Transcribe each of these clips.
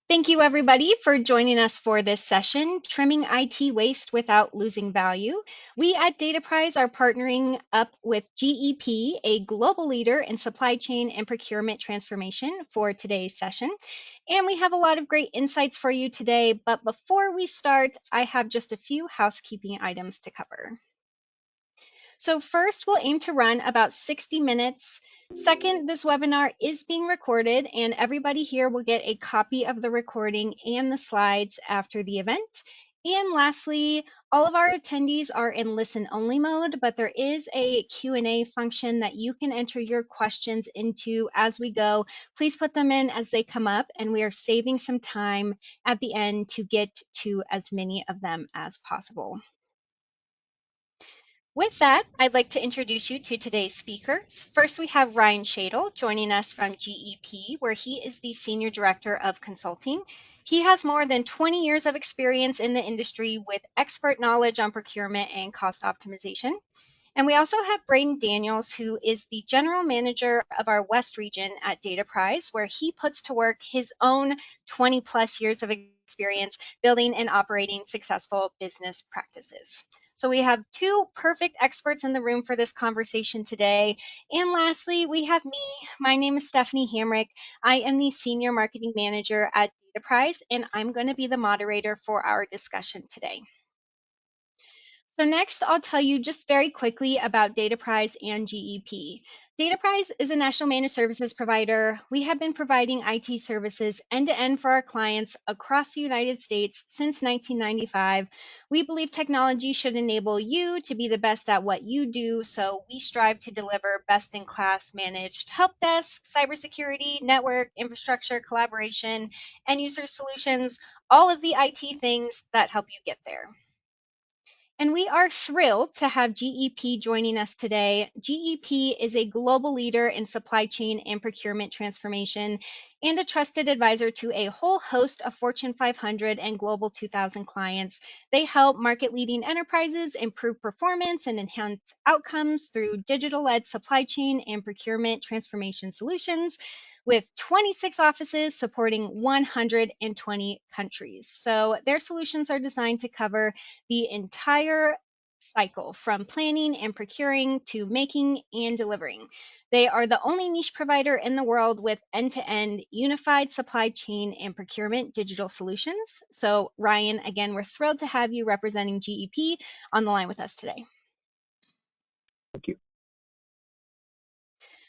Thank you, everybody, for joining us for this session, Trimming IT Waste Without Losing Value. We at Dataprise are partnering up with GEP, a global leader in supply chain and procurement transformation, for today's session. And we have a lot of great insights for you today. But before we start, I have just a few housekeeping items to cover. So first, we'll aim to run about 60 minutes. Second, this webinar is being recorded and everybody here will get a copy of the recording and the slides after the event. And lastly, all of our attendees are in listen-only mode, but there is a Q&A function that you can enter your questions into as we go. Please put them in as they come up, and we are saving some time at the end to get to as many of them as possible. With that, I'd like to introduce you to today's speakers. First, we have Ryan Shadle joining us from GEP, where he is the Senior Director of Consulting. He has more than 20 years of experience in the industry with expert knowledge on procurement and cost optimization. And we also have Braden Daniels, who is the General Manager of our West region at Dataprise, where he puts to work his own 20 plus years of experience building and operating successful business practices. So we have two perfect experts in the room for this conversation today. And lastly, we have me. My name is Stephanie Hamrick. I am the Senior Marketing Manager at Dataprise, and I'm going to be the moderator for our discussion today. So next, I'll tell you just very quickly about Dataprise and GEP. Dataprise is a national managed services provider. We have been providing IT services end-to-end for our clients across the United States since 1995. We believe technology should enable you to be the best at what you do, so we strive to deliver best-in-class managed help desk, cybersecurity, network, infrastructure, collaboration, and user solutions, all of the IT things that help you get there. And we are thrilled to have GEP joining us today. GEP is a global leader in supply chain and procurement transformation and a trusted advisor to a whole host of Fortune 500 and Global 2000 clients. They help market leading enterprises improve performance and enhance outcomes through digital led supply chain and procurement transformation solutions, with 26 offices supporting 120 countries. So their solutions are designed to cover the entire cycle from planning and procuring to making and delivering. They are the only niche provider in the world with end-to-end unified supply chain and procurement digital solutions. So Ryan, again, we're thrilled to have you representing GEP on the line with us today. Thank you.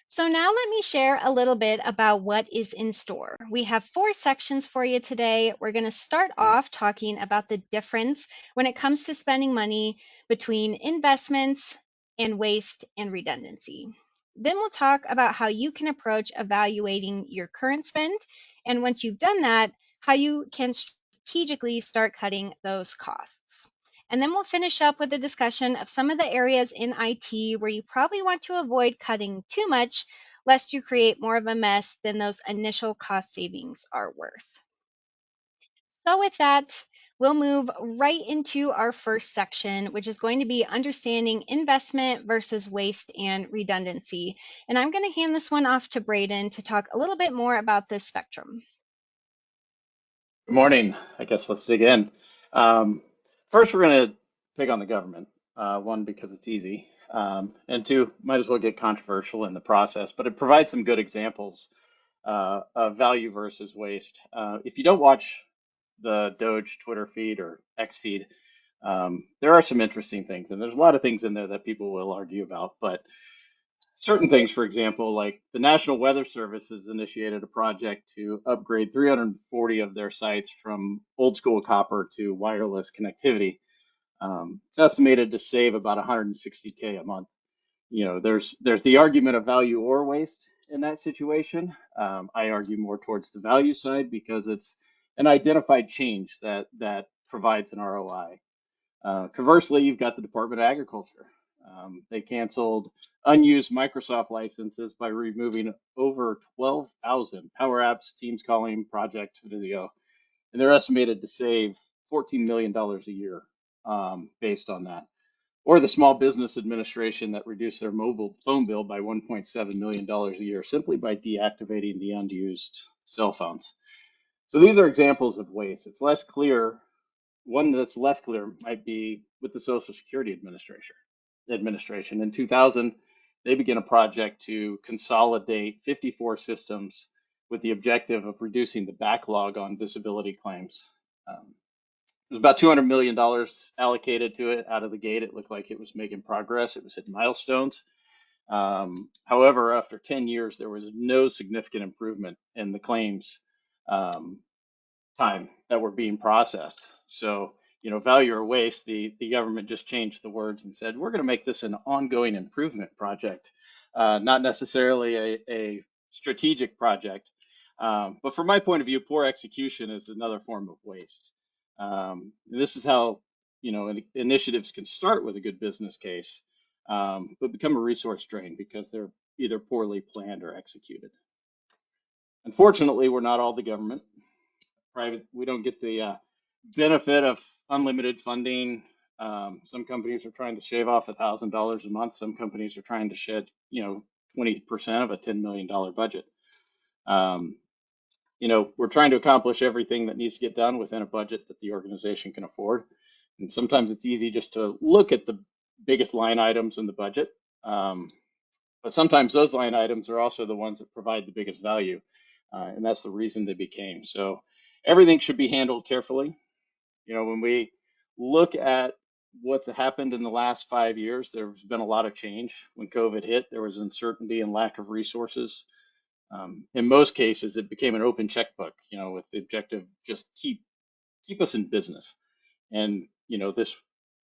So now let me share a little bit about what is in store. We have 4 sections for you today. We're going to start off talking about the difference when it comes to spending money between investments and waste and redundancy. Then we'll talk about how you can approach evaluating your current spend. And once you've done that, how you can strategically start cutting those costs. And then we'll finish up with a discussion of some of the areas in IT where you probably want to avoid cutting too much, lest you create more of a mess than those initial cost savings are worth. So with that, we'll move right into our first section, which is going to be understanding investment versus waste and redundancy. And I'm going to hand this one off to Braden to talk a little bit more about this spectrum. Good morning. I guess let's dig in. First, we're going to pick on the government. One, because it's easy, and two, might as well get controversial in the process, but it provides some good examples of value versus waste. If you don't watch the Doge Twitter feed or X feed, there are some interesting things, and there's a lot of things in there that people will argue about, but certain things, for example, like the National Weather Service has initiated a project to upgrade 340 of their sites from old school copper to wireless connectivity. It's estimated to save about 160K a month. You know, there's the argument of value or waste in that situation. I argue more towards the value side because it's an identified change that provides an ROI. Conversely, you've got the Department of Agriculture. They canceled unused Microsoft licenses by removing over 12,000 Power Apps, Teams calling, Project, Visio, and they're estimated to save $14 million a year based on that. Or the Small Business Administration that reduced their mobile phone bill by $1.7 million a year simply by deactivating the unused cell phones. So these are examples of waste. It's less clear. One that's less clear might be with the Social Security Administration. In 2000, they began a project to consolidate 54 systems with the objective of reducing the backlog on disability claims. There's about $200 million allocated to it out of the gate. It looked like it was making progress. It was hitting milestones. However, after 10 years, there was no significant improvement in the claims um, time that were being processed. So, value or waste, the government just changed the words and said, we're going to make this an ongoing improvement project, not necessarily a strategic project. But from my point of view, poor execution is another form of waste. This is how, initiatives can start with a good business case, but become a resource drain because they're either poorly planned or executed. Unfortunately, we're not all the government. We don't get the benefit of unlimited funding. Some companies are trying to shave off $1,000 a month. Some companies are trying to shed, 20% of a $10 million budget. We're trying to accomplish everything that needs to get done within a budget that the organization can afford. And sometimes it's easy just to look at the biggest line items in the budget. But sometimes those line items are also the ones that provide the biggest value. And that's the reason they became. So everything should be handled carefully. When we look at what's happened in the last 5 years, there's been a lot of change. When COVID hit, there was uncertainty and lack of resources. In most cases, it became an open checkbook, with the objective just keep us in business. And this,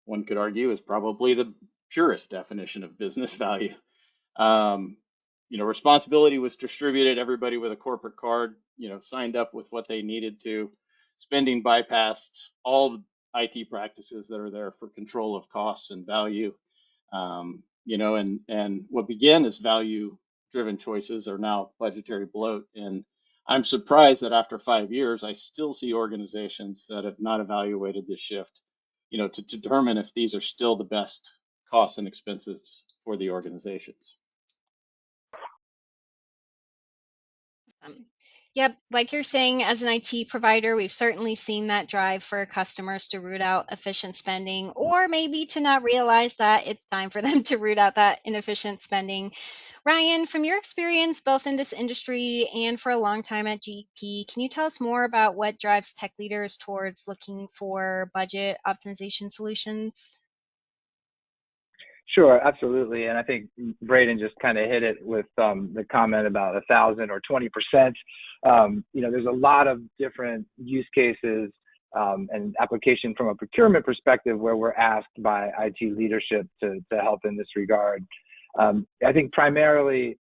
one could argue, is probably the purest definition of business value. Responsibility was distributed. Everybody with a corporate card, signed up with what they needed to. Spending bypassed all the IT practices that are there for control of costs and value. And what began as value-driven choices are now budgetary bloat. And I'm surprised that after 5 years, I still see organizations that have not evaluated this shift, to determine if these are still the best costs and expenses for the organizations. Yep, like you're saying, as an IT provider, we've certainly seen that drive for customers to root out efficient spending, or maybe to not realize that it's time for them to root out that inefficient spending. Ryan, from your experience both in this industry and for a long time at GEP, can you tell us more about what drives tech leaders towards looking for budget optimization solutions? Sure, absolutely. And I think Braden just kind of hit it with the comment about 1,000 or 20%. There's a lot of different use cases and application from a procurement perspective where we're asked by IT leadership to help in this regard. I think primarily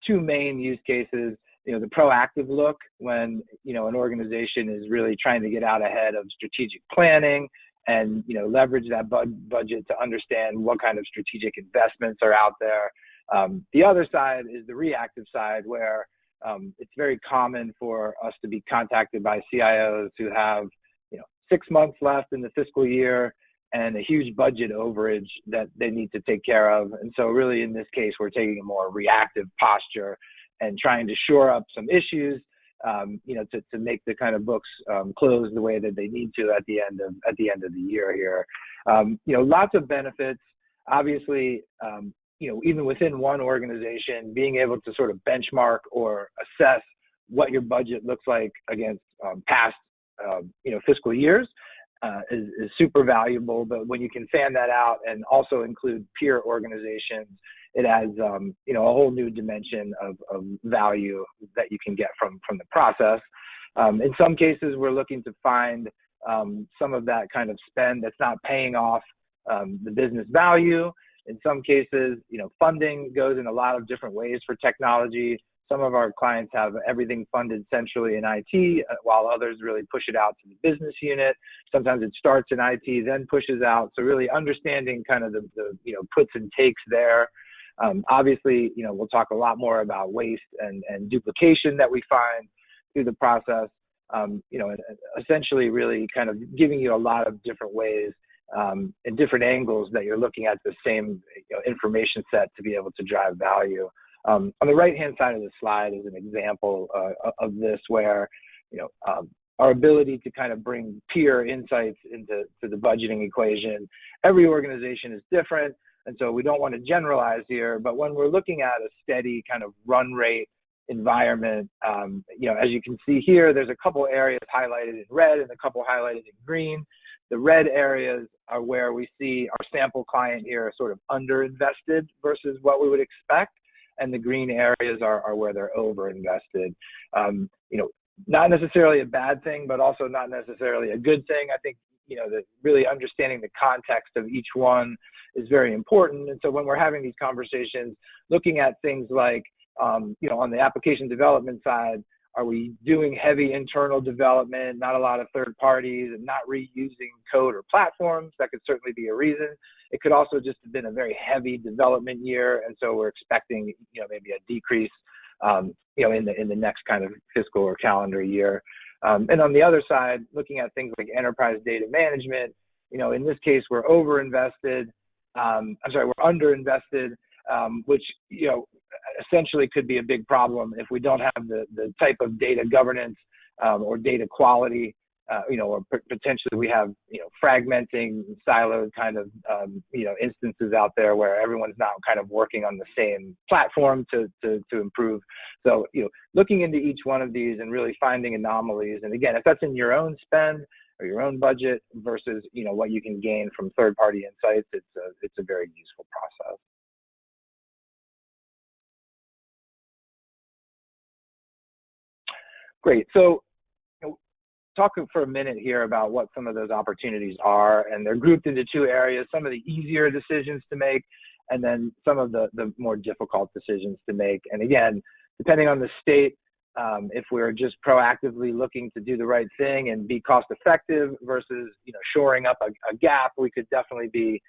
two main use cases. The proactive look when, an organization is really trying to get out ahead of strategic planning and, leverage that budget to understand what kind of strategic investments are out there. The other side is the reactive side where it's very common for us to be contacted by CIOs who have, 6 months left in the fiscal year and a huge budget overage that they need to take care of. And so really in this case, we're taking a more reactive posture and trying to shore up some issues, to make the kind of books close the way that they need to at the end of the year here. Lots of benefits. Obviously, even within one organization, being able to sort of benchmark or assess what your budget looks like against past, fiscal years is super valuable. But when you can fan that out and also include peer organizations, it adds, a whole new dimension of value that you can get from the process. In some cases, we're looking to find some of that kind of spend that's not paying off the business value. In some cases, funding goes in a lot of different ways for technology. Some of our clients have everything funded centrally in IT, while others really push it out to the business unit. Sometimes it starts in IT, then pushes out. So really understanding kind of the puts and takes there. Obviously, we'll talk a lot more about waste and duplication that we find through the process. Essentially really kind of giving you a lot of different ways and different angles that you're looking at the same information set to be able to drive value. On the right-hand side of the slide is an example of this where, our ability to kind of bring peer insights into the budgeting equation. Every organization is different, and so we don't want to generalize here, but when we're looking at a steady kind of run rate environment, as you can see here, there's a couple areas highlighted in red and a couple highlighted in green. The red areas are where we see our sample client here sort of underinvested versus what we would expect, and the green areas are where they're overinvested. Not necessarily a bad thing, but also not necessarily a good thing. I think, that really understanding the context of each one is very important. And so when we're having these conversations, looking at things like, on the application development side, are we doing heavy internal development, not a lot of third parties, and not reusing code or platforms? That could certainly be a reason. It could also just have been a very heavy development year, and so we're expecting, maybe a decrease, in the next kind of fiscal or calendar year. And on the other side, looking at things like enterprise data management, in this case, we're overinvested. We're underinvested, which, essentially could be a big problem if we don't have the type of data governance or data quality, or potentially we have, fragmenting, siloed kind of, instances out there where everyone's not kind of working on the same platform to improve. So, looking into each one of these and really finding anomalies. And again, if that's in your own spend or your own budget versus, what you can gain from third-party insights, it's a very useful process. Great. So, talk for a minute here about what some of those opportunities are, and they're grouped into two areas: some of the easier decisions to make, and then some of the more difficult decisions to make. And again, depending on the state, if we're just proactively looking to do the right thing and be cost effective versus, shoring up a gap, we could definitely be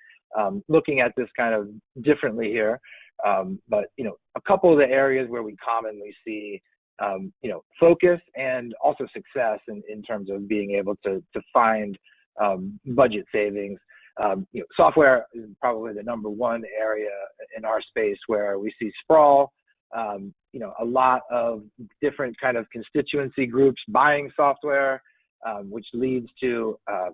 looking at this kind of differently here. But, a couple of the areas where we commonly see focus and also success in terms of being able to find budget savings. Software is probably the number one area in our space where we see sprawl, a lot of different kind of constituency groups buying software, which leads to, a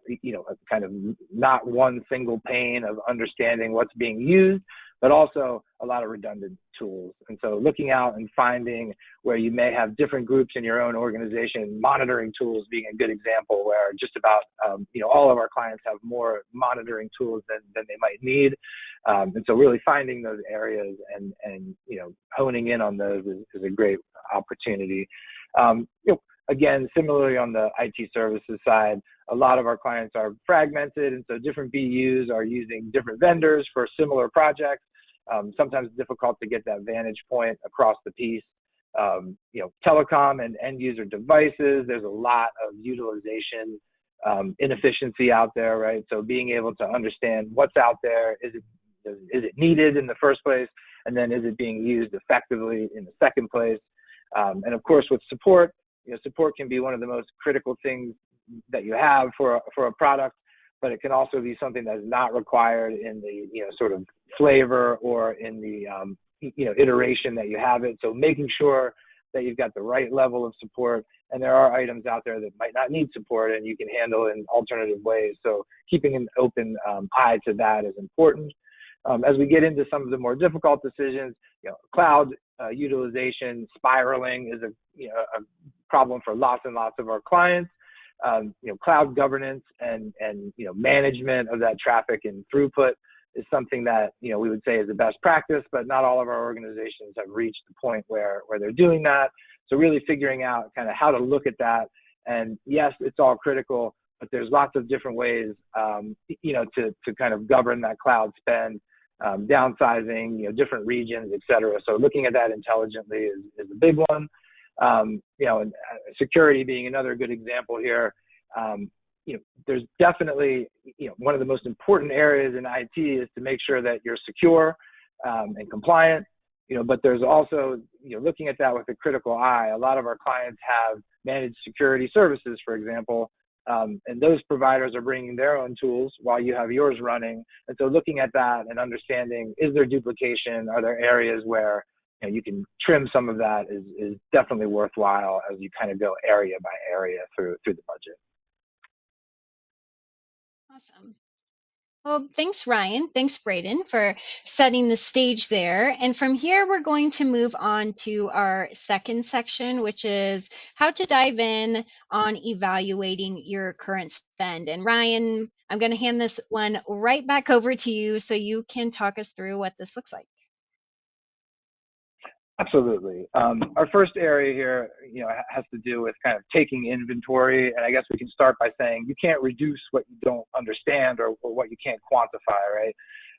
kind of not one single pane of understanding what's being used, but also a lot of redundant tools. And so looking out and finding where you may have different groups in your own organization, monitoring tools being a good example, where just about, all of our clients have more monitoring tools than they might need. And so really finding those areas and honing in on those is a great opportunity. Again, similarly on the IT services side, a lot of our clients are fragmented, and so different BUs are using different vendors for similar projects. Sometimes it's difficult to get that vantage point across the piece. Telecom and end user devices, there's a lot of utilization inefficiency out there, right? So being able to understand what's out there, is it needed in the first place, and then is it being used effectively in the second place? And of course, with support, support can be one of the most critical things that you have for a product, but it can also be something that's not required in the sort of flavor or in the iteration that you have it. So making sure that you've got the right level of support, and there are items out there that might not need support and you can handle in alternative ways. So keeping an open eye to that is important. As we get into some of the more difficult decisions, cloud utilization spiraling is a problem for lots and lots of our clients. Cloud governance and management of that traffic and throughput is something that we would say is the best practice, but not all of our organizations have reached the point where they're doing that. So really figuring out kind of how to look at that. And yes, it's all critical, but there's lots of different ways to kind of govern that cloud spend, downsizing, different regions, et cetera. So looking at that intelligently is a big one. And security being another good example here. There's definitely, one of the most important areas in IT is to make sure that you're secure and compliant, but there's also, looking at that with a critical eye. A lot of our clients have managed security services, for example, and those providers are bringing their own tools while you have yours running. And so looking at that and understanding, is there duplication? Are there areas where you can trim some of that is definitely worthwhile as you kind of go area by area through the budget. Awesome. Well, thanks, Ryan. Thanks, Braden, for setting the stage there. And from here, we're going to move on to our second section, which is how to dive in on evaluating your current spend. And Ryan, I'm going to hand this one right back over to you so you can talk us through what this looks like. Absolutely. Our first area here, has to do with kind of taking inventory. And I guess we can start by saying you can't reduce what you don't understand or what you can't quantify, right?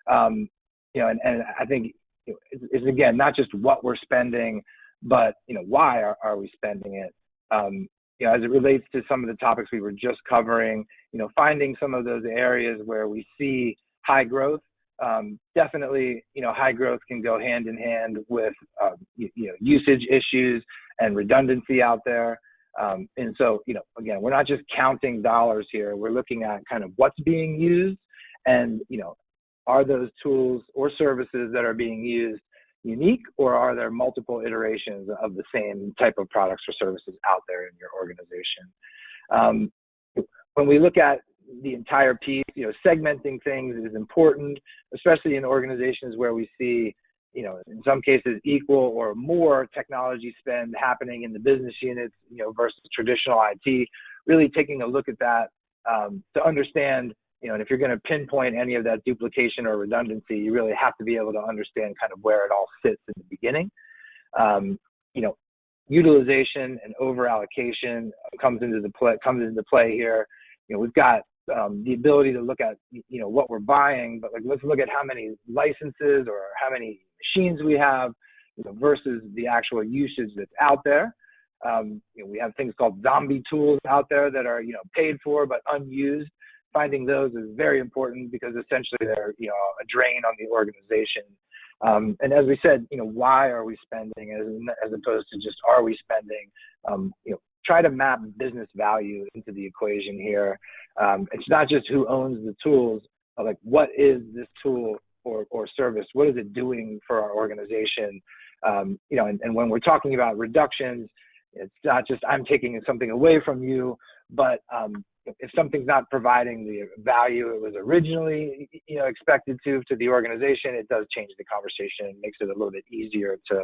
And I think it's again, not just what we're spending, but, why are we spending it? As it relates to some of the topics we were just covering, finding some of those areas where we see high growth. Definitely, high growth can go hand in hand with, usage issues and redundancy out there. And so, again, we're not just counting dollars here. We're looking at kind of what's being used and, are those tools or services that are being used unique, or are there multiple iterations of the same type of products or services out there in your organization? When we look at the entire piece, segmenting things is important, especially in organizations where we see, in some cases equal or more technology spend happening in the business units, versus traditional IT. Really taking a look at that to understand, and if you're going to pinpoint any of that duplication or redundancy, you really have to be able to understand kind of where it all sits in the beginning. Utilization and over allocation comes into play here. We've got the ability to look at, what we're buying, but let's look at how many licenses or how many machines we have, versus the actual usage that's out there. We have things called zombie tools out there that are, paid for but unused. Finding those is very important because essentially they're, a drain on the organization. And as we said, why are we spending as opposed to just are we spending? Try to map business value into the equation here. It's not just who owns the tools, but like what is this tool or service? What is it doing for our organization? And when we're talking about reductions, it's not just I'm taking something away from you, but if something's not providing the value it was originally, expected to the organization, it does change the conversation and makes it a little bit easier to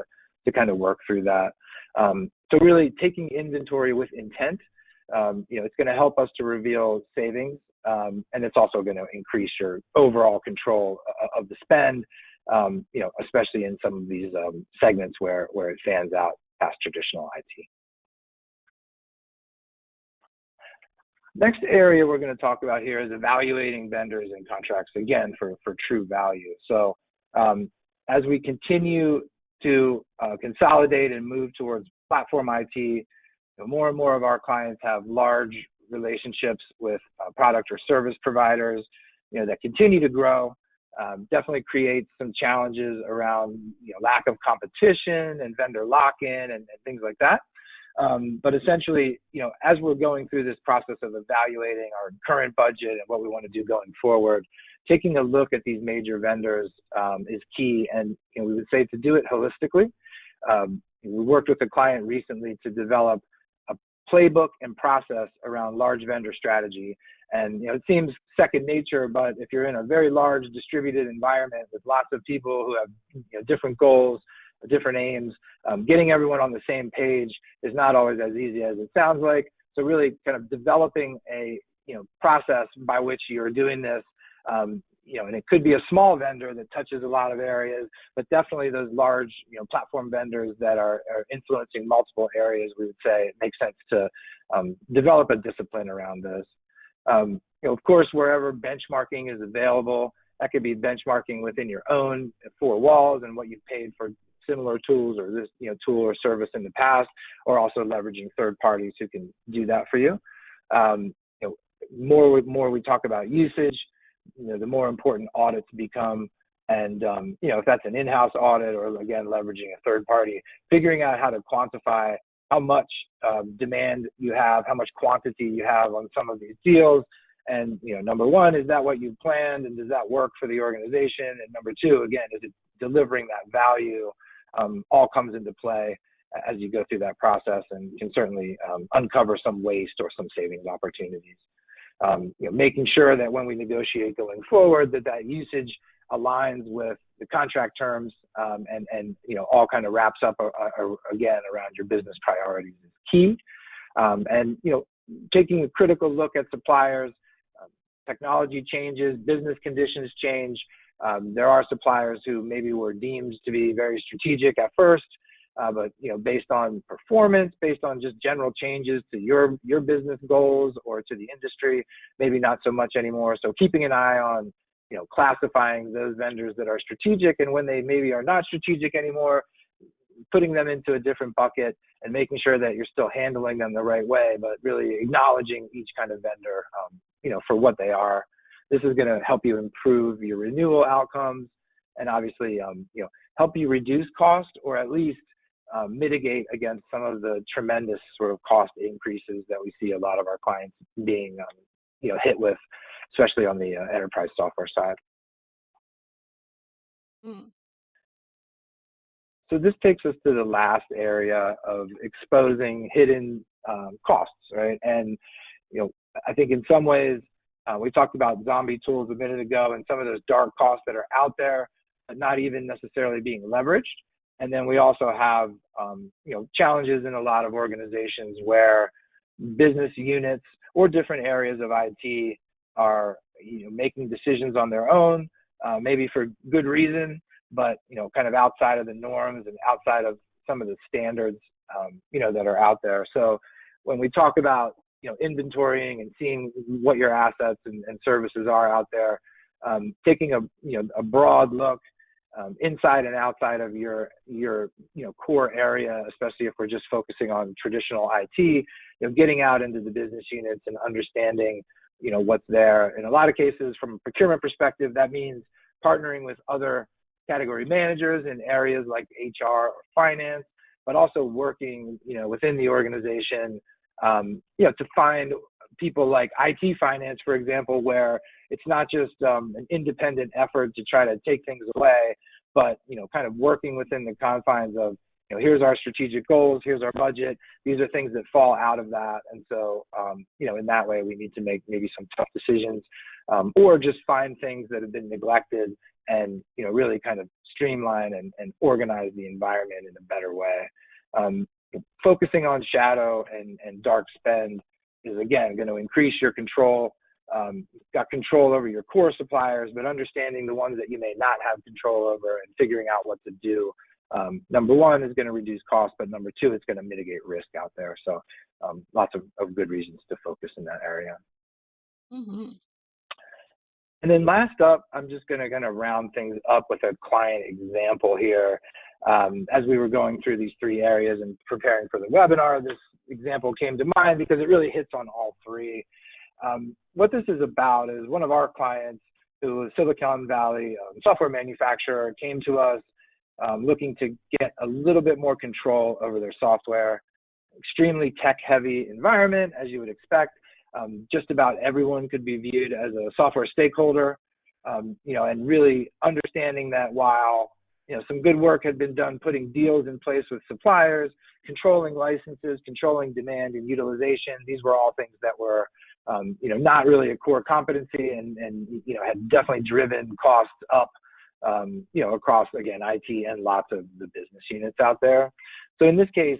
kind of work through that. So really taking inventory with intent, it's going to help us to reveal savings, and it's also going to increase your overall control of the spend, especially in some of these segments where it fans out past traditional IT. Next area we're going to talk about here is evaluating vendors and contracts, again, for true value. So as we continue to consolidate and move towards platform IT, more and more of our clients have large relationships with product or service providers, that continue to grow. Definitely creates some challenges around lack of competition and vendor lock-in and things like that. But essentially, as we're going through this process of evaluating our current budget and what we want to do going forward, taking a look at these major vendors is key. And we would say to do it holistically. We worked with a client recently to develop a playbook and process around large vendor strategy. And it seems second nature, but if you're in a very large distributed environment with lots of people who have different goals, different aims, getting everyone on the same page is not always as easy as it sounds like. So really kind of developing a process by which you're doing this, and it could be a small vendor that touches a lot of areas, but definitely those large platform vendors that are influencing multiple areas, we would say it makes sense to develop a discipline around this. Of course, wherever benchmarking is available, that could be benchmarking within your own four walls and what you've paid for similar tools or this tool or service in the past, or also leveraging third parties who can do that for you. More we talk about usage, the more important audits become. And if that's an in-house audit or again leveraging a third party, figuring out how to quantify how much demand you have, how much quantity you have on some of these deals. And number one, is that what you planned, and does that work for the organization? And number two, again, is it delivering that value all comes into play as you go through that process, and can certainly uncover some waste or some savings opportunities. Making sure that when we negotiate going forward, that usage aligns with the contract terms, and all kind of wraps up again around your business priorities is key. And taking a critical look at suppliers. Technology changes, business conditions change. There are suppliers who maybe were deemed to be very strategic at first, but based on performance, based on just general changes to your business goals or to the industry, maybe not so much anymore. So keeping an eye on classifying those vendors that are strategic, and when they maybe are not strategic anymore, putting them into a different bucket and making sure that you're still handling them the right way, but really acknowledging each kind of vendor, for what they are. This is going to help you improve your renewal outcomes, and obviously, help you reduce cost, or at least mitigate against some of the tremendous sort of cost increases that we see a lot of our clients being, hit with, especially on the enterprise software side. Mm. So this takes us to the last area of exposing hidden costs, right? And I think in some ways, we talked about zombie tools a minute ago, and some of those dark costs that are out there, but not even necessarily being leveraged. And then we also have, challenges in a lot of organizations where business units or different areas of IT are, making decisions on their own, maybe for good reason, but kind of outside of the norms and outside of some of the standards, that are out there. So when we talk about inventorying and seeing what your assets and services are out there, taking a broad look inside and outside of your core area, especially if we're just focusing on traditional IT, getting out into the business units and understanding what's there. In a lot of cases, from a procurement perspective, that means partnering with other category managers in areas like HR or finance, but also working, within the organization, to find people like IT finance, for example, where it's not just an independent effort to try to take things away, but, kind of working within the confines of, here's our strategic goals, here's our budget, these are things that fall out of that. And so, in that way, we need to make maybe some tough decisions, or just find things that have been neglected and, really kind of streamline and organize the environment in a better way. Focusing on shadow and dark spend is, again, going to increase your control. Got control over your core suppliers, but understanding the ones that you may not have control over and figuring out what to do. Number one is going to reduce cost, but number two, it's going to mitigate risk out there. So lots of good reasons to focus in that area. Mm-hmm. And then last up, I'm just going to kind of round things up with a client example here. As we were going through these three areas and preparing for the webinar, this example came to mind because it really hits on all three. What this is about is one of our clients, who is Silicon Valley software manufacturer, came to us looking to get a little bit more control over their software. Extremely tech-heavy environment, as you would expect. Just about everyone could be viewed as a software stakeholder, and really understanding that while some good work had been done putting deals in place with suppliers, controlling licenses, controlling demand and utilization, these were all things that were not really a core competency, and had definitely driven costs up, across, again, IT and lots of the business units out there. So in this case,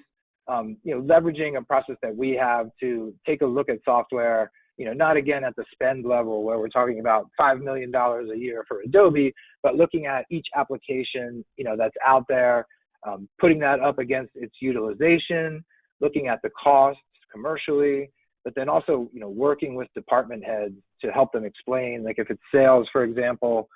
leveraging a process that we have to take a look at software, not again at the spend level where we're talking about $5 million a year for Adobe, but looking at each application, that's out there, putting that up against its utilization, looking at the costs commercially, but then also, working with department heads to help them explain, like if it's sales, for example,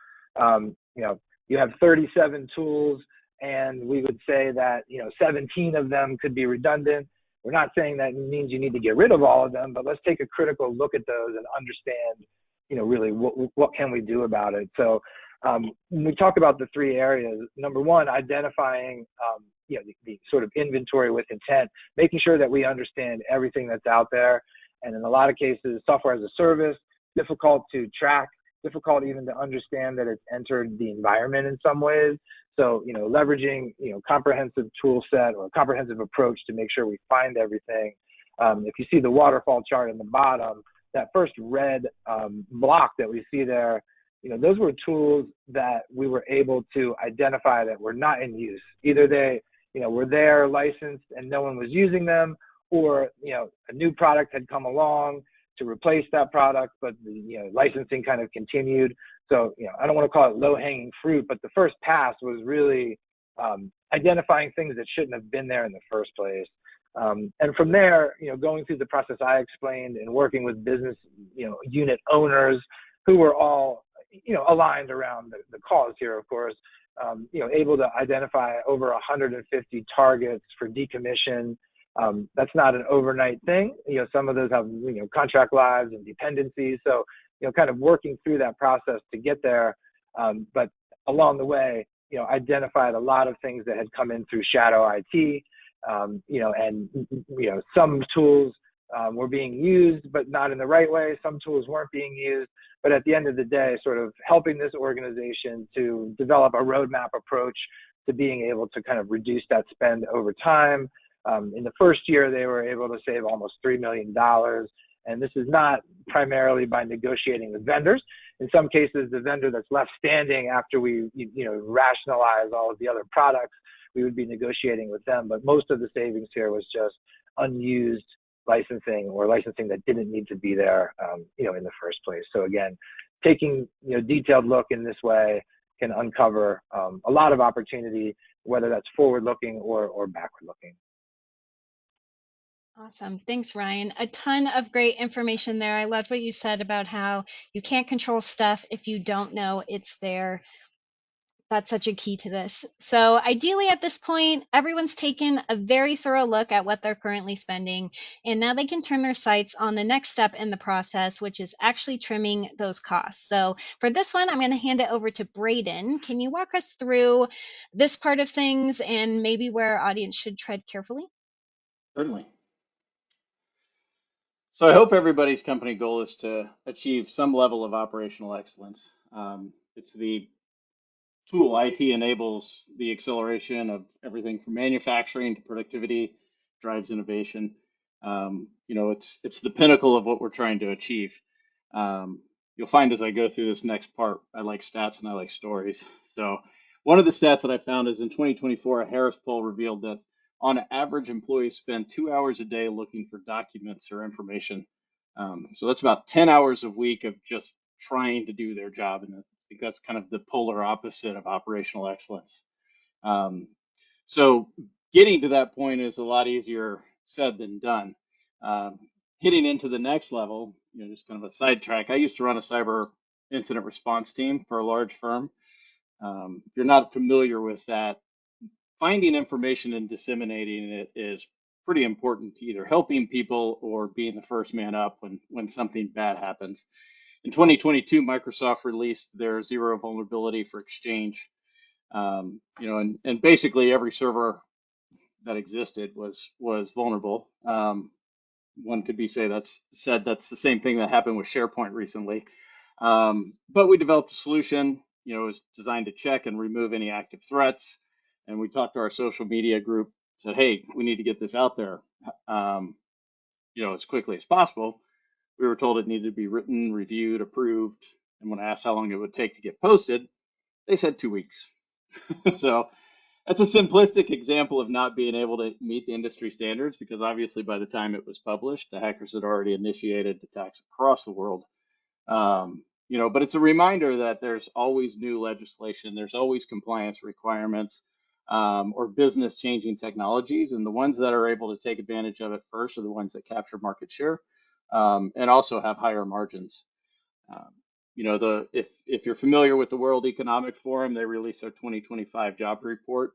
you have 37 tools, and we would say that 17 of them could be redundant. We're not saying that means you need to get rid of all of them, but let's take a critical look at those and understand, really what can we do about it. So when we talk about the three areas, number one, identifying the sort of inventory with intent, making sure that we understand everything that's out there. And in a lot of cases, software as a service, difficult to track difficult even to understand that it's entered the environment in some ways. So, leveraging, comprehensive tool set or comprehensive approach to make sure we find everything. If you see the waterfall chart in the bottom, that first red block that we see there, those were tools that we were able to identify that were not in use. Either they, were there licensed and no one was using them, or, a new product had come along to replace that product, but the licensing kind of continued. So, I don't want to call it low-hanging fruit, but the first pass was really identifying things that shouldn't have been there in the first place. And from there, going through the process I explained and working with business, unit owners who were all, aligned around the cause here, of course, able to identify over 150 targets for decommission. That's not an overnight thing. Some of those have, contract lives and dependencies. So, kind of working through that process to get there. But along the way, identified a lot of things that had come in through shadow IT, and, some tools were being used, but not in the right way. Some tools weren't being used. But at the end of the day, sort of helping this organization to develop a roadmap approach to being able to kind of reduce that spend over time. In the first year, they were able to save almost $3 million. And this is not primarily by negotiating with vendors. In some cases, the vendor that's left standing after we, rationalize all of the other products, we would be negotiating with them. But most of the savings here was just unused licensing or licensing that didn't need to be there, in the first place. So again, taking, detailed look in this way can uncover a lot of opportunity, whether that's forward-looking or backward-looking. Awesome. Thanks, Ryan. A ton of great information there. I loved what you said about how you can't control stuff if you don't know it's there. That's such a key to this. So ideally at this point, everyone's taken a very thorough look at what they're currently spending, and now they can turn their sights on the next step in the process, which is actually trimming those costs. So for this one, I'm going to hand it over to Braden. Can you walk us through this part of things and maybe where our audience should tread carefully? Certainly. So I hope everybody's company goal is to achieve some level of operational excellence. It's the tool IT enables the acceleration of everything from manufacturing to productivity, drives innovation. It's the pinnacle of what we're trying to achieve. You'll find as I go through this next part, I like stats and I like stories. So one of the stats that I found is in 2024, a Harris poll revealed that on average, employees spend 2 hours a day looking for documents or information. So that's about 10 hours a week of just trying to do their job. And I think that's kind of the polar opposite of operational excellence. So getting to that point is a lot easier said than done. Hitting into the next level, just kind of a sidetrack. I used to run a cyber incident response team for a large firm. If you're not familiar with that, finding information and disseminating it is pretty important to either helping people or being the first man up when something bad happens. In 2022, Microsoft released their zero vulnerability for Exchange. And basically every server that existed was vulnerable. One could say that's the same thing that happened with SharePoint recently. But we developed a solution, it was designed to check and remove any active threats. And we talked to our social media group, said, hey, we need to get this out there, as quickly as possible. We were told it needed to be written, reviewed, approved. And when I asked how long it would take to get posted, they said 2 weeks. So that's a simplistic example of not being able to meet the industry standards, because obviously by the time it was published, the hackers had already initiated attacks across the world. But it's a reminder that there's always new legislation, there's always compliance requirements, or business changing technologies. And the ones that are able to take advantage of it first are the ones that capture market share, and also have higher margins. If you're familiar with the World Economic Forum, they released their 2025 job report.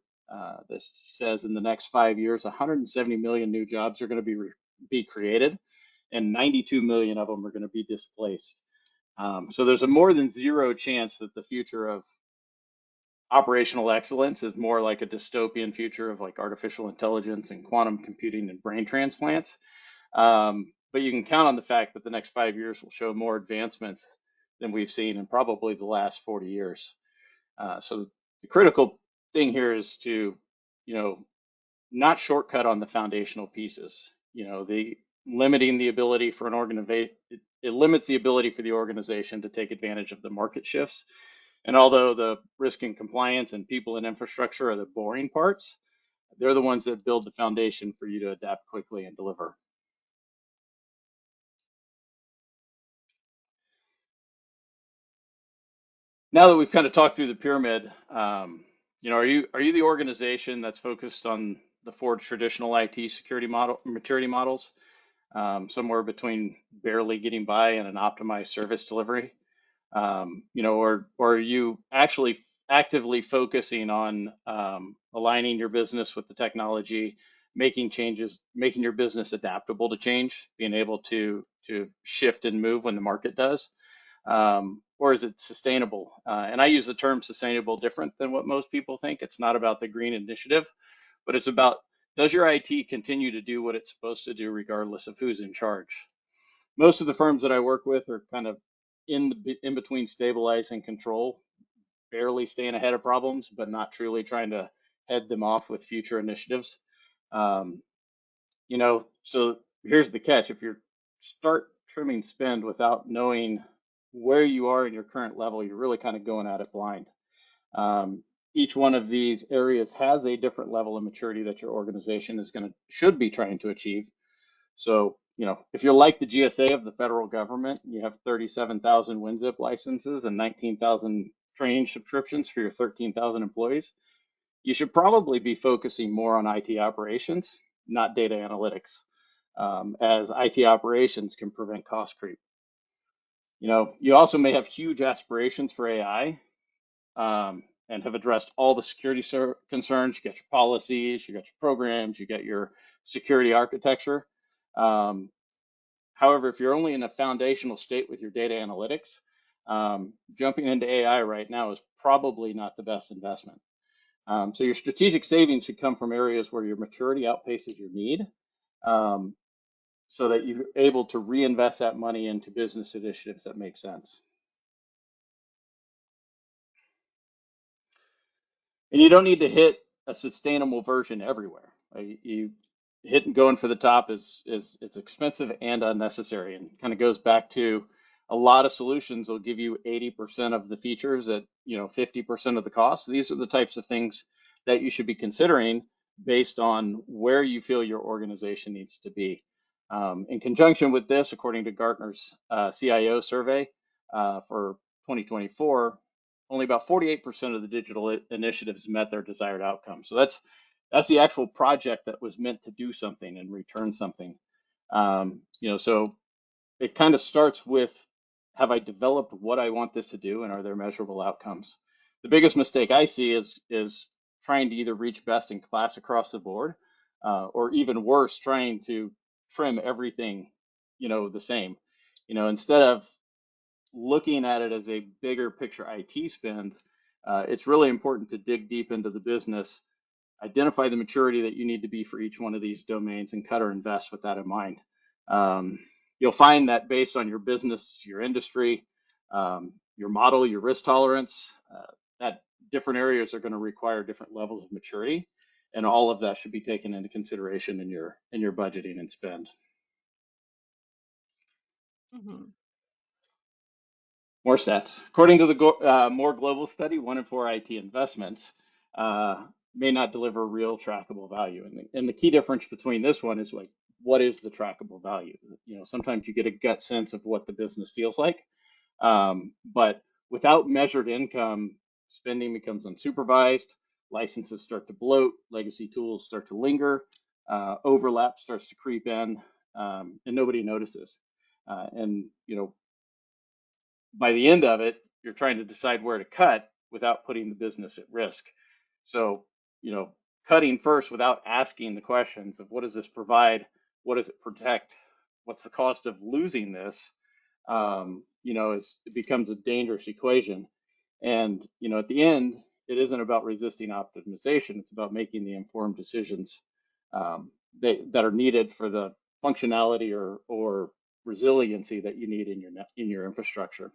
This says in the next 5 years, 170 million new jobs are going to be created, and 92 million of them are going to be displaced. So there's a more than zero chance that the future of operational excellence is more like a dystopian future of like artificial intelligence and quantum computing and brain transplants. But you can count on the fact that the next 5 years will show more advancements than we've seen in probably the last 40 years. So the critical thing here is to, you know, not shortcut on the foundational pieces. You know, the limiting the ability for an organization, it limits the ability for the organization to take advantage of the market shifts. And although the risk and compliance and people and infrastructure are the boring parts, they're the ones that build the foundation for you to adapt quickly and deliver. Now that we've kind of talked through the pyramid, you know, are you the organization that's focused on the four traditional IT security model maturity models, somewhere between barely getting by and an optimized service delivery? You know, or are you actually actively focusing on aligning your business with the technology, making changes, making your business adaptable to change, being able to shift and move when the market does? Or is it sustainable? And I use the term sustainable different than what most people think. It's not about the green initiative, but it's about, does your IT continue to do what it's supposed to do regardless of who's in charge? Most of the firms that I work with are kind of in between stabilize and control, barely staying ahead of problems, but not truly trying to head them off with future initiatives. Um, you know, so here's the catch: if you start trimming spend without knowing where you are in your current level, you're really kind of going at it blind. Each one of these areas has a different level of maturity that your organization should be trying to achieve. So, you know, if you're like the GSA of the federal government, you have 37,000 WinZip licenses and 19,000 training subscriptions for your 13,000 employees, you should probably be focusing more on IT operations, not data analytics, as IT operations can prevent cost creep. You know, you also may have huge aspirations for AI, and have addressed all the security concerns. You got your policies, you got your programs, you got your security architecture. Um, However, if you're only in a foundational state with your data analytics, jumping into AI right now is probably not the best investment. So your strategic savings should come from areas where your maturity outpaces your need, um, so that you're able to reinvest that money into business initiatives that make sense. And you don't need to hit a sustainable version everywhere. You hitting going for the top is it's expensive and unnecessary, and kind of goes back to a lot of solutions will give you 80% of the features at, you know, 50% of the cost. These are the types of things that you should be considering based on where you feel your organization needs to be. In conjunction with this, according to Gartner's CIO survey for 2024, only about 48% of the digital initiatives met their desired outcome. So that's the actual project that was meant to do something and return something. You know, so it kind of starts with, have I developed what I want this to do, and are there measurable outcomes? The biggest mistake I see is trying to either reach best in class across the board, or even worse, trying to trim everything, you know, the same. You know, instead of looking at it as a bigger picture IT spend, it's really important to dig deep into the business, identify the maturity that you need to be for each one of these domains, and cut or invest with that in mind. Um, you'll find that based on your business, your industry, your model, your risk tolerance, that different areas are going to require different levels of maturity, and all of that should be taken into consideration in your budgeting and spend. Mhm. More stats. According to the more global study, 1 in 4 IT investments may not deliver real trackable value. And the key difference between this one is, like, what is the trackable value? You know, sometimes you get a gut sense of what the business feels like, but without measured income, spending becomes unsupervised, licenses start to bloat, legacy tools start to linger, overlap starts to creep in, and nobody notices. And you know, by the end of it, you're trying to decide where to cut without putting the business at risk. So, you know, cutting first without asking the questions of, what does this provide? What does it protect? What's the cost of losing this? You know, it becomes a dangerous equation. And, you know, at the end, it isn't about resisting optimization. It's about making the informed decisions, that are needed for the functionality or resiliency that you need in your infrastructure.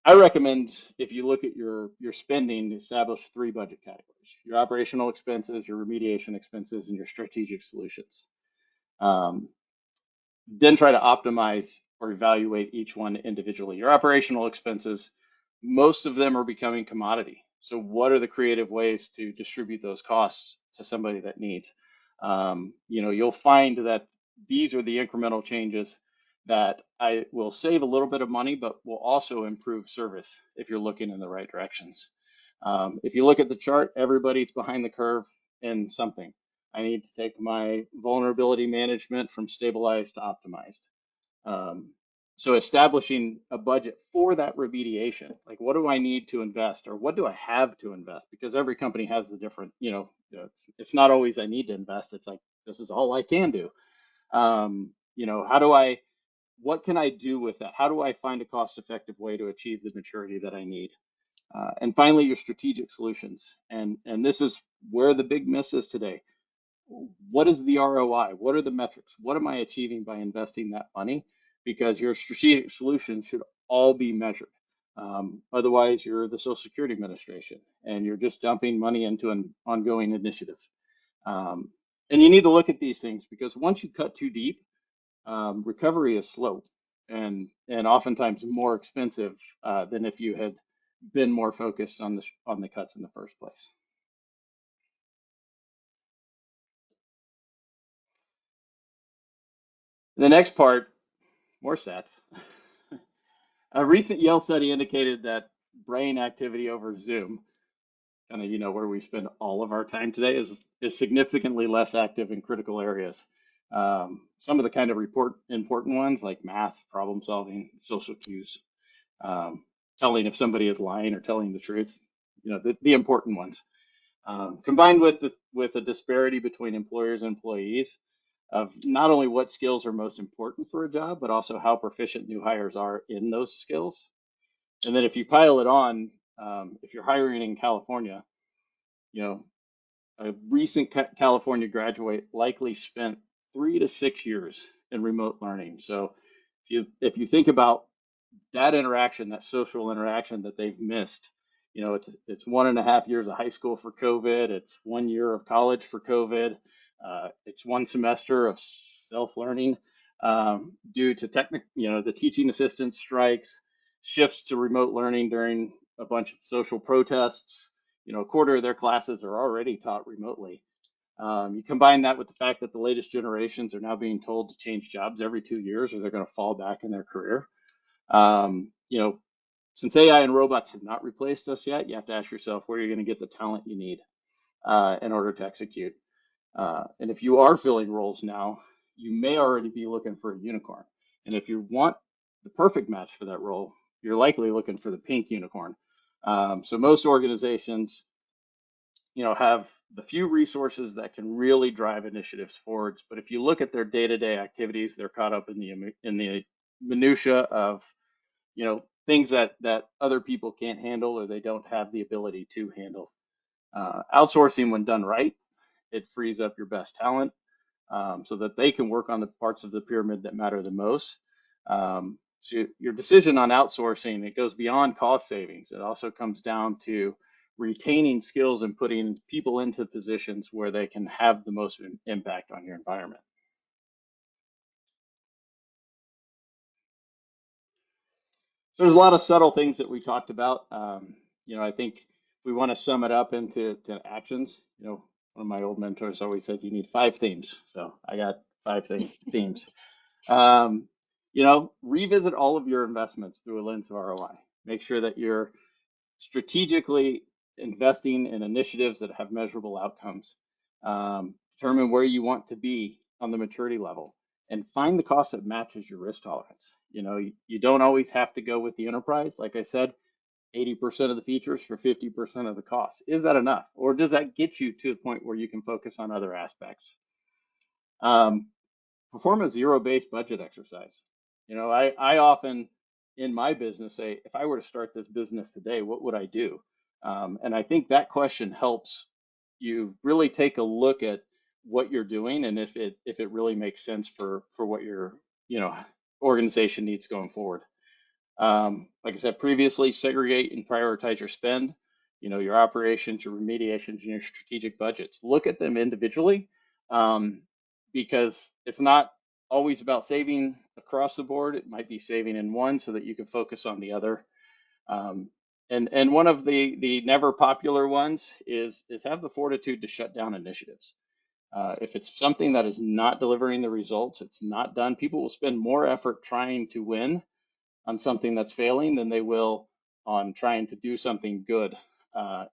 I recommend if you look at your spending, establish three budget categories: your operational expenses, your remediation expenses, and your strategic solutions. Um, then try to optimize or evaluate each one individually. Your operational expenses, most of them are becoming commodity. So what are the creative ways to distribute those costs to somebody that needs? You'll find that these are the incremental changes that I will save a little bit of money, but will also improve service if you're looking in the right directions. If you look at the chart, everybody's behind the curve in something. I need to take my vulnerability management from stabilized to optimized. Um, so establishing a budget for that remediation, like what do I need to invest or what do I have to invest? Because every company has the different, it's not always I need to invest. It's like, this is all I can do. How do what can I do with that? How do I find a cost effective way to achieve the maturity that I need? And finally, your strategic solutions. And this is where the big miss is today. What is the ROI? What are the metrics? What am I achieving by investing that money? Because your strategic solutions should all be measured. Otherwise, you're the Social Security Administration and you're just dumping money into an ongoing initiative. And you need to look at these things because once you cut too deep, recovery is slow and oftentimes more expensive than if you had been more focused on the cuts in the first place. The next part, more stats. A recent Yale study indicated that brain activity over Zoom, kind of where we spend all of our time today, is significantly less active in critical areas. Some of the kind of important ones like math, problem solving, social cues, telling if somebody is lying or telling the truth, the important ones. Combined with a disparity between employers and employees of not only what skills are most important for a job, but also how proficient new hires are in those skills. And then if you pile it on, if you're hiring in California, you know, a recent California graduate likely spent 3 to 6 years in remote learning. So if you think about that interaction, that social interaction that they've missed, it's 1.5 years of high school for COVID. It's 1 year of college for COVID. It's 1 semester of self-learning due to the teaching assistant strikes, shifts to remote learning during a bunch of social protests. A quarter of their classes are already taught remotely. You combine that with the fact that the latest generations are now being told to change jobs every 2 years or they're going to fall back in their career. Um, you know, since AI and robots have not replaced us yet, you have to ask yourself where you're going to get the talent you need in order to execute. And if you are filling roles now, you may already be looking for a unicorn. And if you want the perfect match for that role, you're likely looking for the pink unicorn. So most organizations, have the few resources that can really drive initiatives forwards. But if you look at their day-to-day activities, they're caught up in the minutia of things that other people can't handle or they don't have the ability to handle. Outsourcing, when done right, it frees up your best talent so that they can work on the parts of the pyramid that matter the most. So your decision on outsourcing, it goes beyond cost savings. It also comes down to retaining skills and putting people into positions where they can have the most impact on your environment. So there's a lot of subtle things that we talked about. I think if we want to sum it up into actions, one of my old mentors always said you need 5 themes. So I got 5 themes. Revisit all of your investments through a lens of ROI. Make sure that you're strategically investing in initiatives that have measurable outcomes. Determine where you want to be on the maturity level and find the cost that matches your risk tolerance. You don't always have to go with the enterprise. Like I said, 80% of the features for 50% of the cost. Is that enough? Or does that get you to the point where you can focus on other aspects? Perform a zero-based budget exercise. I often in my business say, if I were to start this business today, what would I do? And I think that question helps you really take a look at what you're doing and if it really makes sense for what your organization needs going forward. Like I said previously, segregate and prioritize your spend, your operations, your remediations, and your strategic budgets. Look at them individually, um, because it's not always about saving across the board. It might be saving in one so that you can focus on the other. Um, and one of the never popular ones is have the fortitude to shut down initiatives. If it's something that is not delivering the results, it's not done. People will spend more effort trying to win on something that's failing than they will on trying to do something good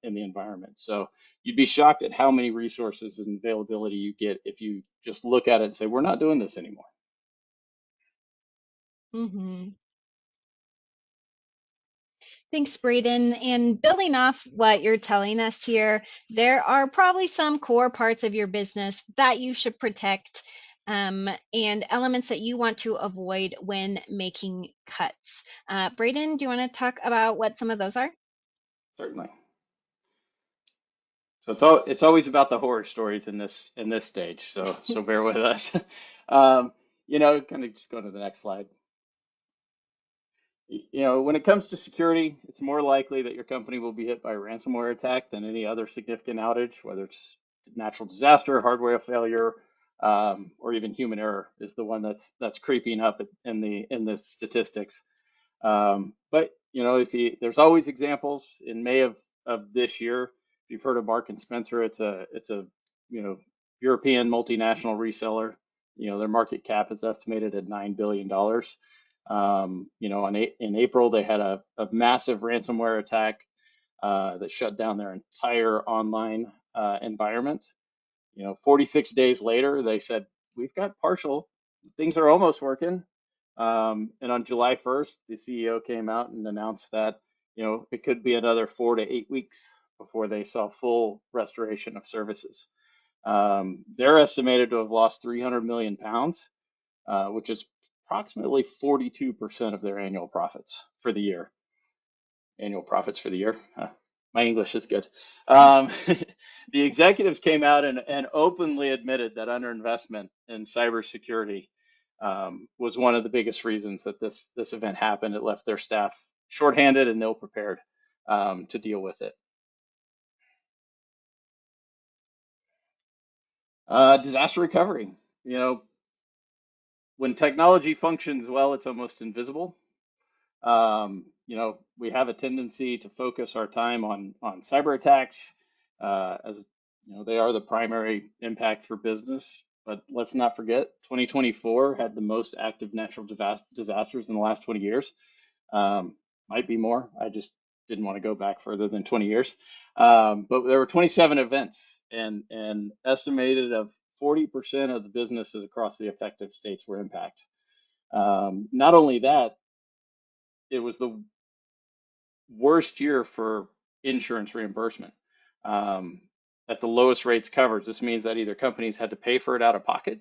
in the environment. So you'd be shocked at how many resources and availability you get if you just look at it and say, we're not doing this anymore. Mm-hmm. Thanks, Braden. And building off what you're telling us here, there are probably some core parts of your business that you should protect, and elements that you want to avoid when making cuts. Braden, do you want to talk about what some of those are? Certainly. So it's always about the horror stories in this stage. So bear with us. um, kind of just go to the next slide. When it comes to security, it's more likely that your company will be hit by a ransomware attack than any other significant outage, whether it's natural disaster, hardware failure, or even human error is the one that's creeping up in the statistics. But there's always examples. In May of this year, if you've heard of Mark and Spencer, it's a you know European multinational reseller. Their market cap is estimated at $9 billion. In April they had a massive ransomware attack that shut down their entire online environment. 46 days later, they said, we've got partial, things are almost working. And on July 1st, the CEO came out and announced that, it could be another 4 to 8 weeks before they saw full restoration of services. They're estimated to have lost 300 million pounds, which is approximately 42% of their annual profits for the year. Annual profits for the year. My English is good. The executives came out and openly admitted that underinvestment in cybersecurity was one of the biggest reasons that this event happened. It left their staff shorthanded and ill prepared to deal with it. Disaster recovery. When technology functions well, it's almost invisible. We have a tendency to focus our time on cyber attacks, as they are the primary impact for business. But let's not forget, 2024 had the most active natural disasters in the last 20 years. Might be more. I just didn't want to go back further than 20 years. But there were 27 events, and estimated of 40% of the businesses across the affected states were impacted. Not only that, it was the worst year for insurance reimbursement, um, at the lowest rates covered. This means that either companies had to pay for it out of pocket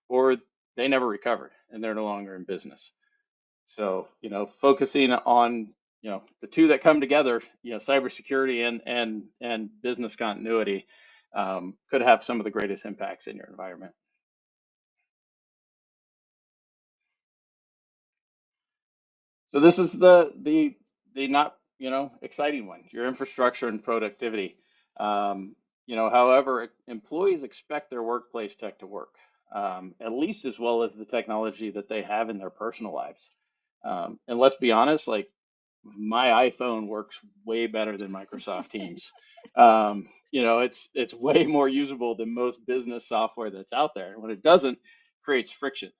or they never recovered and they're no longer in business. So, focusing on, the two that come together, cybersecurity and business continuity, could have some of the greatest impacts in your environment. So this is the not exciting one, your infrastructure and productivity. However, employees expect their workplace tech to work, at least as well as the technology that they have in their personal lives. And let's be honest, like my iPhone works way better than Microsoft Teams. It's way more usable than most business software that's out there. And when it doesn't, creates friction.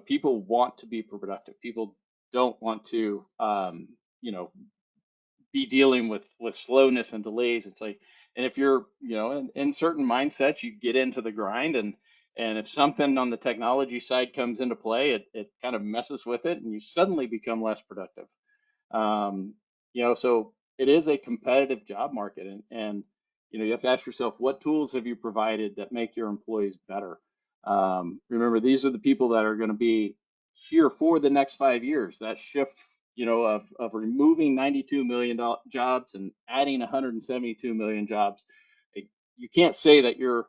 People want to be productive. People don't want to, be dealing with slowness and delays. It's like, and if you're, in certain mindsets, you get into the grind, and if something on the technology side comes into play, it kind of messes with it, and you suddenly become less productive. So it is a competitive job market, and you have to ask yourself, what tools have you provided that make your employees better? Remember, these are the people that are going to be here for the next 5 years. That shift, of removing 92 million jobs and adding 172 million jobs. You can't say that you're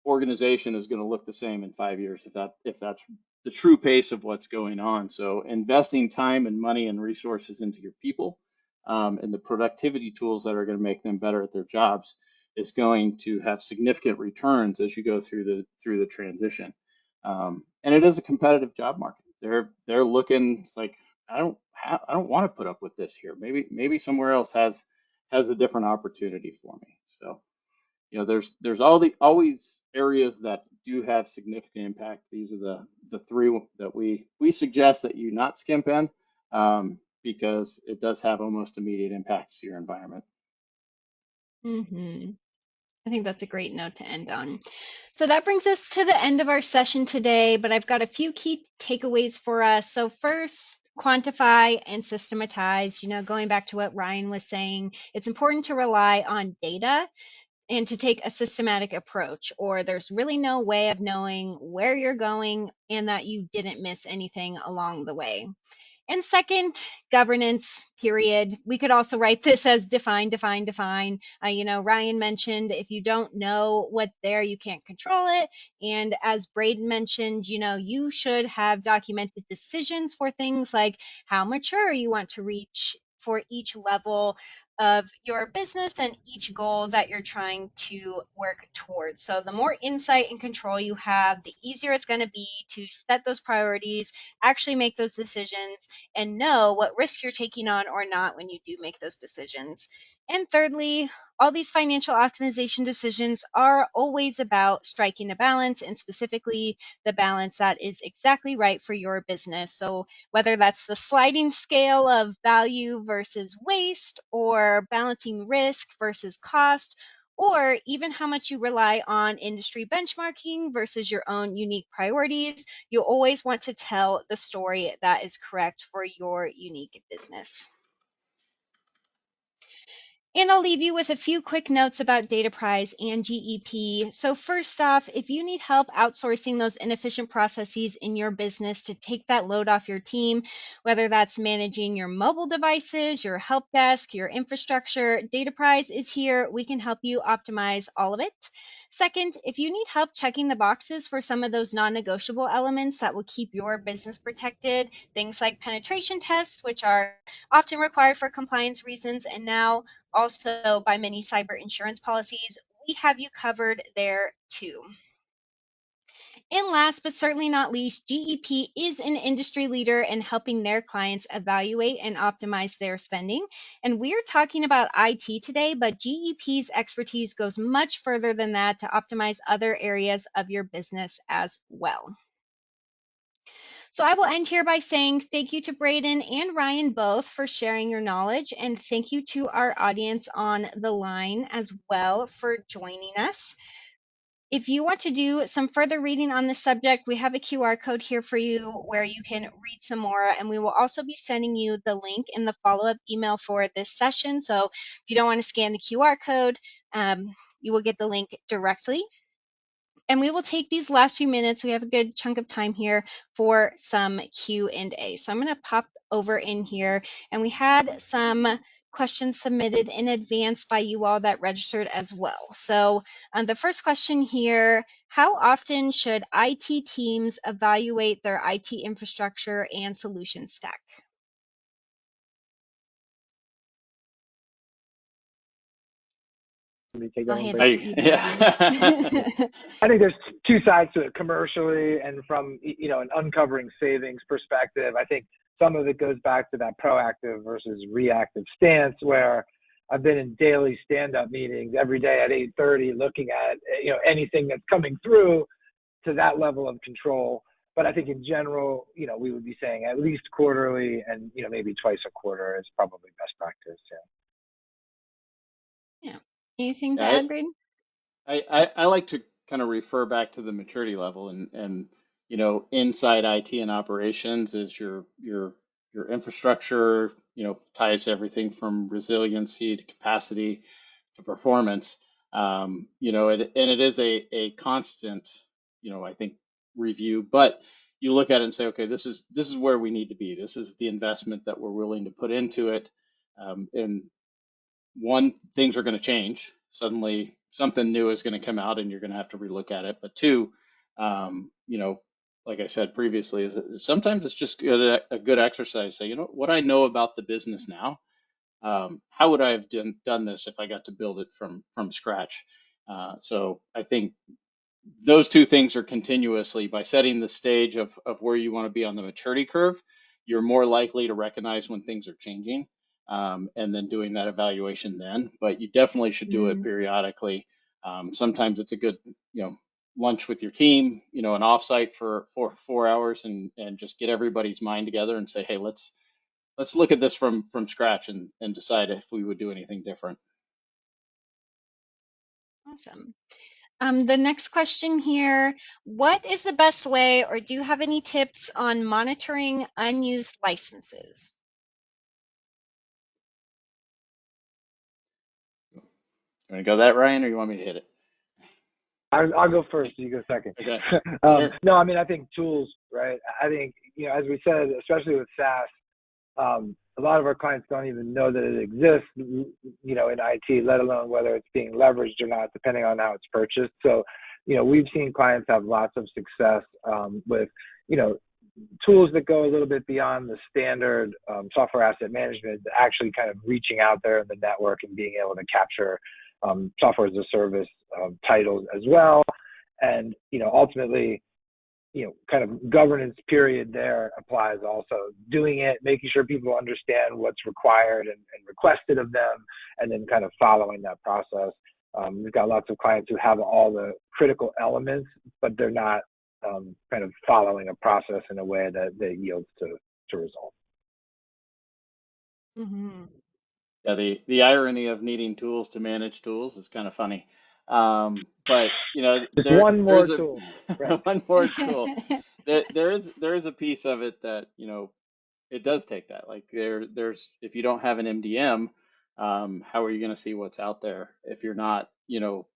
organization is going to look the same in 5 years if that's the true pace of what's going on. So investing time and money and resources into your people and the productivity tools that are going to make them better at their jobs is going to have significant returns as you go through the transition. And it is a competitive job market. They're looking, it's like, I don't want to put up with this here. Maybe somewhere else has a different opportunity for me. So, you know, there's always areas that do have significant impact. These are the three that we suggest that you not skimp in, because it does have almost immediate impacts to your environment. Hmm. I think that's a great note to end on. So that brings us to the end of our session today, but I've got a few key takeaways for us. So first, quantify and systematize. You know, going back to what Ryan was saying, it's important to rely on data and to take a systematic approach, or there's really no way of knowing where you're going and that you didn't miss anything along the way. And second, governance, period. We could also write this as define, define, define. You know, Ryan mentioned if you don't know what's there, you can't control it. And as Braden mentioned, you know, you should have documented decisions for things like how mature you want to reach for each level of your business and each goal that you're trying to work towards. So the more insight and control you have, the easier it's going to be to set those priorities, actually make those decisions, and know what risk you're taking on or not when you do make those decisions. And thirdly, all these financial optimization decisions are always about striking a balance, and specifically the balance that is exactly right for your business. So whether that's the sliding scale of value versus waste, or balancing risk versus cost, or even how much you rely on industry benchmarking versus your own unique priorities, you always want to tell the story that is correct for your unique business. And I'll leave you with a few quick notes about Dataprise and GEP. So first off, if you need help outsourcing those inefficient processes in your business to take that load off your team, whether that's managing your mobile devices, your help desk, your infrastructure, Dataprise is here. We can help you optimize all of it. Second, if you need help checking the boxes for some of those non-negotiable elements that will keep your business protected, things like penetration tests, which are often required for compliance reasons, and now also by many cyber insurance policies, we have you covered there too. And last but certainly not least, GEP is an industry leader in helping their clients evaluate and optimize their spending. And we're talking about IT today, but GEP's expertise goes much further than that to optimize other areas of your business as well. So I will end here by saying thank you to Braden and Ryan both for sharing your knowledge, and thank you to our audience on the line as well for joining us. If you want to do some further reading on this subject, we have a QR code here for you where you can read some more, and we will also be sending you the link in the follow-up email for this session. So if you don't want to scan the QR code, you will get the link directly. And we will take these last few minutes. We have a good chunk of time here for some Q&A. So I'm going to pop over in here, and we had some questions submitted in advance by you all that registered as well. So the first question here, how often should IT teams evaluate their IT infrastructure and solution stack? Let me take that I'll one, hand Brady. it to either of you. I think there's two sides to it, commercially and from, you know, an uncovering savings perspective. I think some of it goes back to that proactive versus reactive stance, where I've been in daily stand-up meetings every day at 8:30, looking at, you know, anything that's coming through to that level of control. But I think in general, you know, we would be saying at least quarterly, and, you know, maybe twice a quarter is probably best practice. Yeah. Anything to Yeah, add, Braden? I like to kind of refer back to the maturity level and you know, inside IT and operations is your infrastructure, you know, ties everything from resiliency to capacity to performance. You know, and it is a constant, you know, I think review, but you look at it and say, okay, this is where we need to be. This is the investment that we're willing to put into it. And things are going to change. Suddenly something new is going to come out and you're going to have to relook at it. But two, you know, like I said previously, is sometimes it's just a good exercise. Say, you know, what I know about the business now, how would I have done this if I got to build it from scratch? So I think those two things are continuously by setting the stage of where you want to be on the maturity curve, you're more likely to recognize when things are changing, and then doing that evaluation then. But you definitely should do it periodically. Sometimes it's a good, you know, lunch with your team, you know, an offsite for 4 hours and just get everybody's mind together and say, hey, let's look at this from scratch and decide if we would do anything different. Awesome. The next question here, what is the best way, or do you have any tips on monitoring unused licenses? You want to go that, Ryan, or you want me to hit it? I'll go first. You go second. Okay. Sure. No, I mean, I think tools, right? I think, you know, as we said, especially with SaaS, a lot of our clients don't even know that it exists, you know, in IT, let alone whether it's being leveraged or not, depending on how it's purchased. So, you know, we've seen clients have lots of success with, you know, tools that go a little bit beyond the standard software asset management, actually kind of reaching out there in the network and being able to capture software as a service titles as well. And, you know, ultimately, you know, kind of governance period there applies also. Doing it, making sure people understand what's required and requested of them, and then kind of following that process. We've got lots of clients who have all the critical elements, but they're not kind of following a process in a way that yields to results. Mm-hmm. Yeah, the irony of needing tools to manage tools is kind of funny. But you know, Just one more there's a tool, right? one more tool. There is a piece of it that, you know, it does take that. Like there's if you don't have an MDM, how are you going to see what's out there if you're not, you know,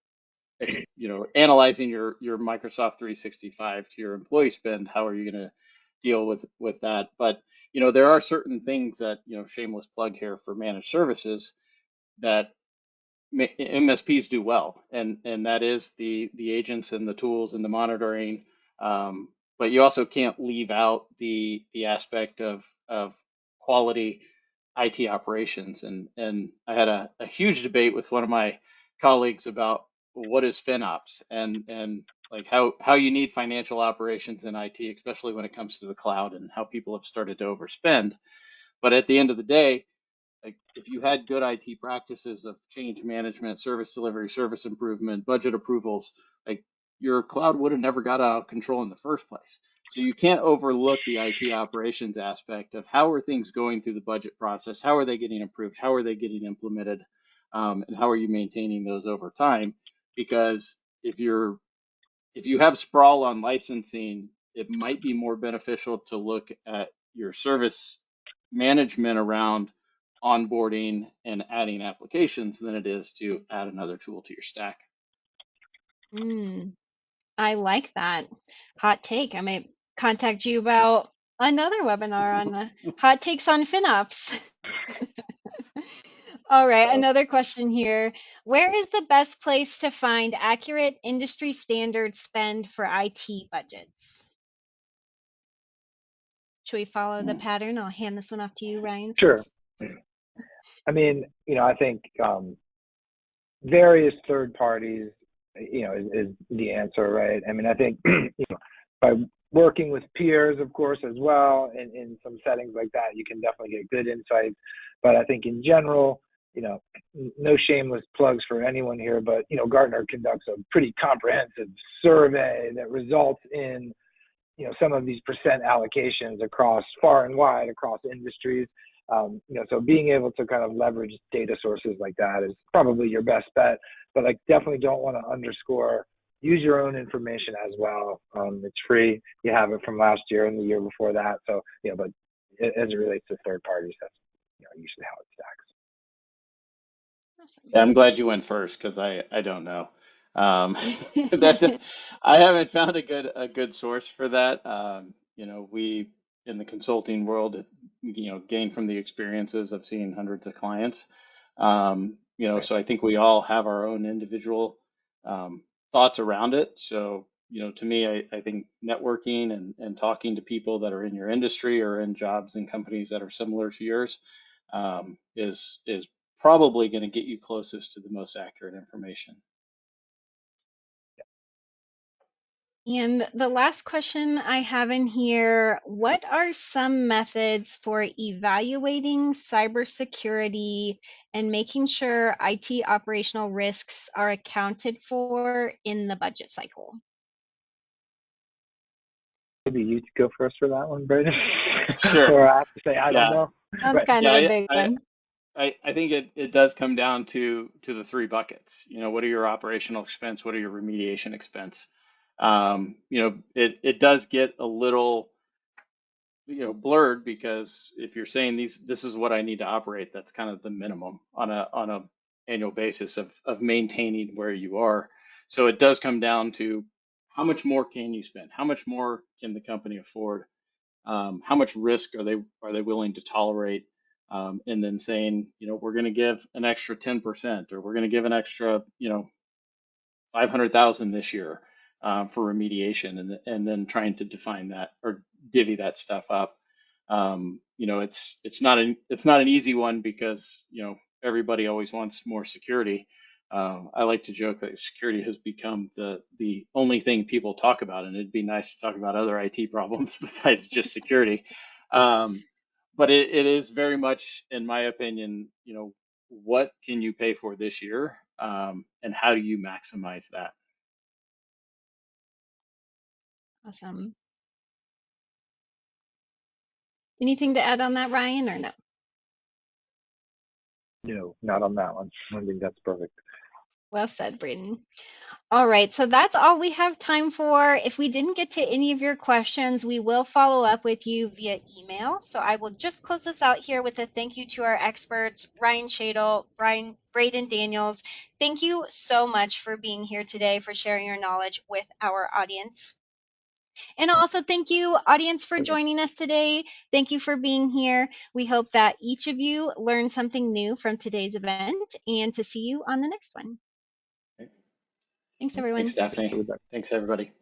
analyzing your Microsoft 365 to your employee spend? How are you going to deal with that? But you know, there are certain things that, you know, shameless plug here for managed services that MSPs do well, and that is the agents and the tools and the monitoring. But you also can't leave out the aspect of quality IT operations. And I had a huge debate with one of my colleagues about what is FinOps and like how you need financial operations in IT, especially when it comes to the cloud and how people have started to overspend. But at the end of the day, like if you had good IT practices of change management, service delivery, service improvement, budget approvals, like your cloud would have never got out of control in the first place. So you can't overlook the IT operations aspect of how are things going through the budget process, how are they getting approved, how are they getting implemented, and how are you maintaining those over time? Because if you have sprawl on licensing, it might be more beneficial to look at your service management around onboarding and adding applications than it is to add another tool to your stack. I like that. Hot take. I may contact you about another webinar on the hot takes on FinOps. All right, another question here. Where is the best place to find accurate industry standard spend for IT budgets? Should we follow the pattern? I'll hand this one off to you, Ryan, Sure. first. I mean, you know, I think various third parties, you know, is the answer, right? I mean, I think, you know, by working with peers, of course, as well, in some settings like that, you can definitely get good insights. But I think in general, you know, no shameless plugs for anyone here, but, you know, Gartner conducts a pretty comprehensive survey that results in, you know, some of these percent allocations across far and wide across industries. You know, so being able to kind of leverage data sources like that is probably your best bet. But like, definitely don't want to underscore. Use your own information as well. It's free. You have it from last year and the year before that. So, you know, but as it relates to third parties, that's, you know, usually how it stacks. Awesome. Yeah, I'm glad you went first because I don't know. That's I haven't found a good source for that. You know, we in the consulting world, you know, gain from the experiences of seeing hundreds of clients. You know, Right. so I think we all have our own individual thoughts around it. So, to me, I think networking and talking to people that are in your industry or in jobs and companies that are similar to yours is probably going to get you closest to the most accurate information. And the last question I have in here, what are some methods for evaluating cybersecurity and making sure IT operational risks are accounted for in the budget cycle? Maybe you go first for that one, Brandon. Sure. Or I have to say I don't Yeah. know. Sounds Right. kind of a Yeah. big one. I think it does come down to the three buckets. What are your operational expense? What are your remediation expense? It does get a little blurred, because if you're saying this is what I need to operate, that's kind of the minimum on a annual basis of maintaining where you are. So it does come down to how much more can you spend? How much more can the company afford? How much risk are they willing to tolerate? And then saying, we're going to give an extra 10%, or we're going to give an extra, 500,000 this year for remediation, and then trying to define that or divvy that stuff up. It's not an easy one, because everybody always wants more security. I like to joke that security has become the only thing people talk about, and it'd be nice to talk about other IT problems besides just security. But it is very much, in my opinion, what can you pay for this year, and how do you maximize that? Awesome. Anything to add on that, Ryan, or no? No, not on that one. I think that's perfect. Well said, Braden. All right, so that's all we have time for. If we didn't get to any of your questions, we will follow up with you via email. So I will just close this out here with a thank you to our experts, Ryan Shadle, Braden Daniels. Thank you so much for being here today, for sharing your knowledge with our audience. And also thank you, audience, for Okay. joining us today. Thank you for being here. We hope that each of you learned something new from today's event, and to see you on the next one. Okay. Thanks, Thanks, everyone. Stephanie. Thanks, everybody.